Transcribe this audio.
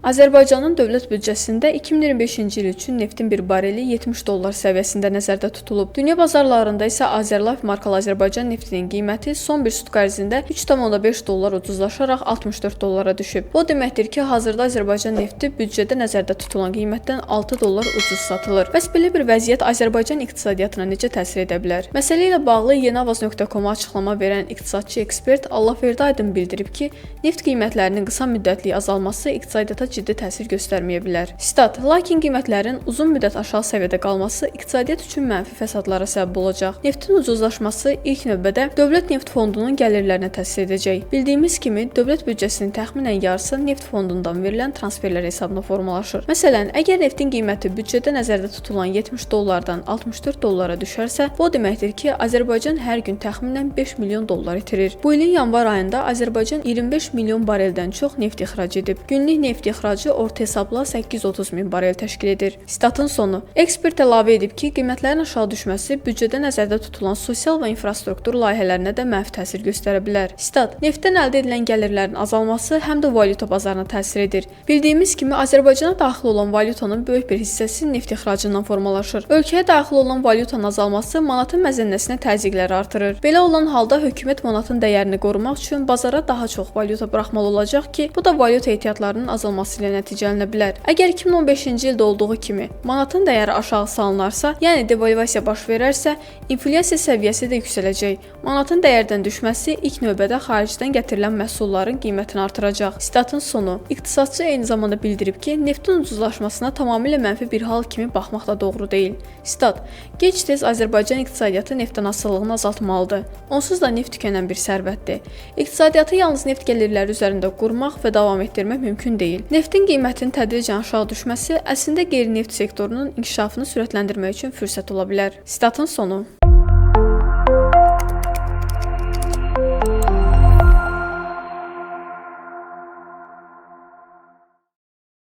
Azərbaycanın dövlət büdcəsində 2025-ci il üçün neftin bir bareli $70 səviyyəsində nəzərdə tutulub. Dünya bazarlarında isə Azerlife markalı Azərbaycan neftinin qiyməti son bir sutka ərzində $3,5 ucuzlaşaraq $64 düşüb. Bu deməkdir ki, hazırda Azərbaycan nefti büdcədə nəzərdə tutulan qiymətdən $6 ucuz satılır. Bəs belə bir vəziyyət Azərbaycan iqtisadiyyatına necə təsir edə bilər? Məsələ ilə bağlı yenavaz.com-a açıqlama verən iqtisadçı ekspert Allahverdi Aydın bildirib ki, neft qiymətlərinin qısa müddətli azalması iqtisadiyyata ciddi təsir göstərməyə bilər. Stat: lakin qiymətlərin uzun müddət aşağı səviyyədə qalması iqtisadiyyat üçün mənfi fəsadlara səbəb olacaq. Neftin ucuzlaşması ilk növbədə dövlət neft fondunun gəlirlərinə təsir edəcək. Bildiyimiz kimi, dövlət büdcəsinin təxminən yarısı neft fondundan verilən transferlər hesabına formalaşır. Məsələn, əgər neftin qiyməti büdcədə nəzərdə tutulan $70-dan $64 düşərsə, bu deməkdir ki, Azərbaycan hər gün təxminən $5 milyon itirir. Bu ilin yanvar ayında Azərbaycan 25 milyon bareldən çox neft ixrac edib. Günlük neft ixracı orta hesabla 830 min barel təşkil edir. Statın sonu. Ekspert əlavə edib ki, qiymətlərin aşağı düşməsi büdcədə nəzərdə tutulan sosial və infrastruktur layihələrinə də mənfi təsir göstərə bilər. Stat: neftdən əldə edilən gəlirlərin azalması həm də valyuta bazarına təsir edir. Bildiyimiz kimi, Azərbaycana daxil olan valyutanın böyük bir hissəsi neft ixracından formalaşır. Ölkəyə daxil olan valyutanın azalması manatın məzənnəsinə təzyiqləri artırır. Belə olan halda hökumət manatın dəyərini qorumaq üçün bazara daha çox valyuta buraxmalı olacaq ki, bu da valyuta ehtiyatlarının azalması ilə nəticələnə bilər. Əgər 2015-ci ildə olduğu kimi manatın dəyəri aşağı salınarsa, yəni devalvasiya baş verərsə, inflyasiya səviyyəsi də yüksələcək. Manatın dəyərdən düşməsi ilk növbədə xaricdən gətirilən məhsulların qiymətini artıracaq. Statın sonu. İqtisadçı eyni zamanda bildirib ki, neftin ucuzlaşmasına tamamilə mənfi bir hal kimi baxmaq da doğru deyil. Stat: gec-tez Azərbaycan iqtisadiyyatı neftdən asılılığını azaltmalıdır. Onsuz da neft tükənən bir sərvətdir. İqtisadiyyatı yalnız neft gəlirləri üzərində qurmaq və davam etdirmək mümkün deyil. Neftin qiymətinin tədricən aşağı düşməsi əslində qeyri-neft sektorunun inkişafını sürətləndirmək üçün fürsət ola bilər. Statın sonu.